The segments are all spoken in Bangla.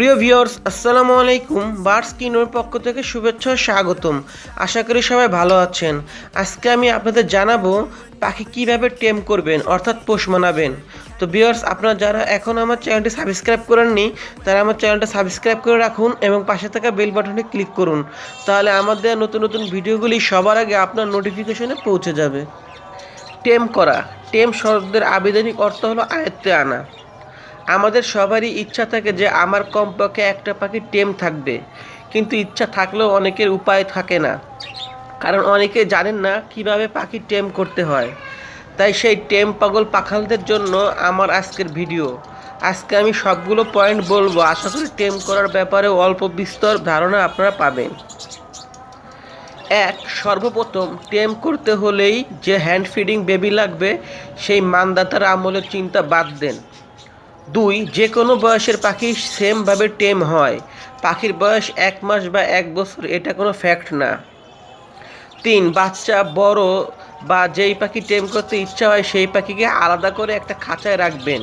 প্রিয় ভিউয়ার্স, আসসালামু আলাইকুম। বার্ডস কিনোর পক্ষ থেকে শুভেচ্ছা ও স্বাগতম। আশা করি সবাই ভালো আছেন। আজকে আমি আপনাদের জানাবো পাখি কিভাবে টেম করবেন, অর্থাৎ পোষ মানাবেন। তো ভিউয়ার্স, আপনারা যারা এখন আমার চ্যানেলটি সাবস্ক্রাইব করেননি তারা আমার চ্যানেলটা সাবস্ক্রাইব করে রাখুন এবং পাশে থাকা বেল বাটনে ক্লিক করুন। তাহলে আমাদের নতুন নতুন ভিডিওগুলি সবার আগে আপনার নোটিফিকেশনে পৌঁছে যাবে। টেম করা। টেম শব্দের আবিধানিক অর্থ হলো আয়ত্তে আনা। আমাদের সবারই ইচ্ছা থাকে যে আমার কমপক্ষে একটা পাখি টেম থাকবে, কিন্তু ইচ্ছা থাকলেও অনেকের উপায় থাকে না, কারণ অনেকে জানেন না কিভাবে পাখি টেম করতে হয়। তাই সেই টেম পাগল পাখালদের জন্য আমার আজকের ভিডিও। আজকে আমি সবগুলো পয়েন্ট বলবো, আশা করি টেম করার ব্যাপারে অল্প বিস্তর ধারণা আপনারা পাবেন। সর্বপ্রথম টেম করতে হলেই যে হ্যান্ড ফিডিং বেবি লাগবে সেই মানদাতার আমলের চিন্তা বাদ দেন। 2, যে কোনো বয়সের পাখি সেমভাবে টেম হয়। পাখির বয়স 1 মাস বা 1 বছর এটা কোনো ফ্যাক্ট না। 3, বাচ্চা বড় বা যেই পাখি টেম করতে ইচ্ছা হয় সেই পাখিকে আলাদা করে একটা খাঁচায় রাখবেন।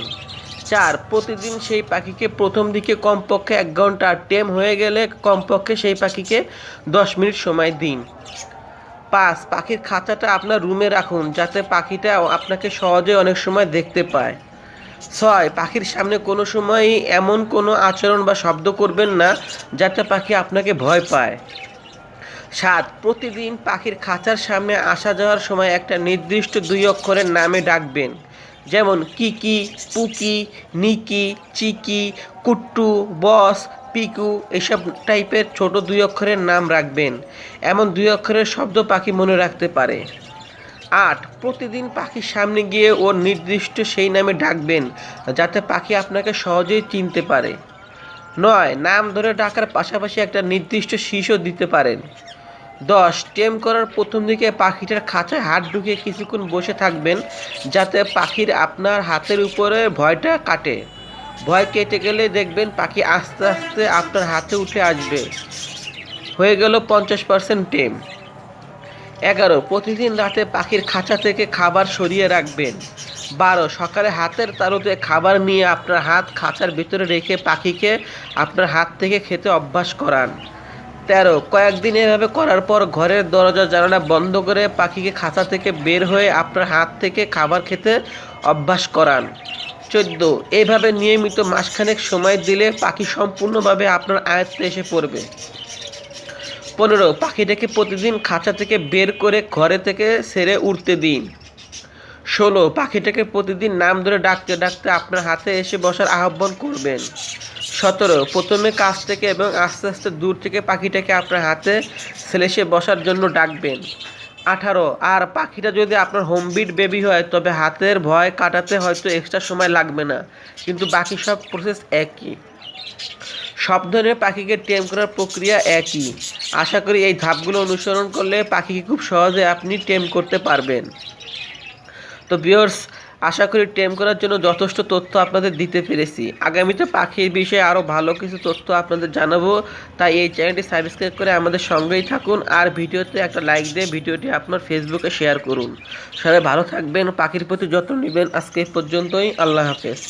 4, প্রতিদিন সেই পাখিকে প্রথম দিকে কমপক্ষে 1 ঘন্টা, টেম হয়ে গেলে কমপক্ষে সেই পাখিকে 10 মিনিট সময় দিন। 5, পাখির খাঁচাটা আপনার রুমে রাখুন যাতে পাখিটা আপনাকে সহজে অনেক সময় দেখতে পায়। 6, পাখির সামনে কোনো সময়ই এমন কোনো আচরণ বা শব্দ করবেন না যাতে পাখি আপনাকে ভয় পায়। 7, প্রতিদিন পাখির খাঁচার সামনে আসা যাওয়ার সময় একটা নির্দিষ্ট 2 অক্ষরের নামে ডাকবেন, যেমন কিকি, পুকি, নিকি, চিকি, কুট্টু, বস, পিকু, এসব টাইপের ছোট 2 অক্ষরের নাম রাখবেন। এমন 2 অক্ষরের শব্দ পাখি মনে রাখতে পারে। 8, প্রতিদিন পাখির সামনে গিয়ে ওর নির্দিষ্ট সেই নামে ডাকবেন যাতে পাখি আপনাকে সহজেই চিনতে পারে। 9, নাম ধরে ডাকার পাশাপাশি একটা নির্দিষ্ট শীষও দিতে পারেন। 10, টেম করার প্রথম দিকে পাখিটার খাঁচায় হাত ঢুকিয়ে কিছুক্ষণ বসে থাকবেন যাতে পাখির আপনার হাতের উপরে ভয়টা কাটে। ভয় কেটে গেলে দেখবেন পাখি আস্তে আস্তে আপনার হাতে উঠে আসবে। হয়ে গেল 50% টেম। 11, প্রতিদিন রাতে পাখির খাঁচা থেকে খাবার সরিয়ে রাখবেন। 12, সকালে হাতের তালুতে খাবার নিয়ে আপনার হাত খাঁচার ভিতরে রেখে পাখিকে আপনার হাত থেকে খেতে অভ্যাস করান। 13, কয়েকদিন এভাবে করার পর ঘরের দরজা জানালা বন্ধ করে পাখিকে খাঁচা থেকে বের হয়ে আপনার হাত থেকে খাবার খেতে অভ্যাস করান। 14, এইভাবে নিয়মিত মাসখানেক সময় দিলে পাখি সম্পূর্ণভাবে আপনার আয়ত্তে এসে পড়বে। 15, পাখিটাকে প্রতিদিন খাঁচা থেকে বের করে ঘরে থেকে ছেড়ে উড়তে দিন। 16, পাখিটাকে প্রতিদিন নাম ধরে ডাকতে ডাকতে আপনার হাতে এসে বসার আহ্বান করবেন। 17, প্রথমে কাছ থেকে এবং আস্তে আস্তে দূর থেকে পাখিটাকে আপনার হাতে এসে বসার জন্য ডাকবেন। 18, আর পাখিটা যদি আপনার হোমবিট বেবি হয় তবে হাতের ভয় কাটাতে হয়তো এক্সট্রা সময় লাগবে না, কিন্তু বাকি সব প্রসেস একই। সব ধরনের পাখিকে টেম করার প্রক্রিয়া একই। আশা করি এই ধাপগুলো অনুসরণ করলে পাখিকে খুব সহজে আপনি টেম করতে পারবেন। তো ভিউয়ার্স, আশা করি টেম করার জন্য যথেষ্ট তথ্য আপনাদের দিতে পেরেছি। আগামীতে পাখির বিষয়ে আরও ভালো কিছু তথ্য আপনাদের জানাবো, তাই এই চ্যানেলটি সাবস্ক্রাইব করে আমাদের সঙ্গেই থাকুন। আর ভিডিওতে একটা লাইক দিয়ে ভিডিওটি আপনার ফেসবুকে শেয়ার করুন। সবাই ভালো থাকবেন, পাখির প্রতি যত্ন নেবেন। আজকে এই পর্যন্তই। আল্লাহ হাফেজ।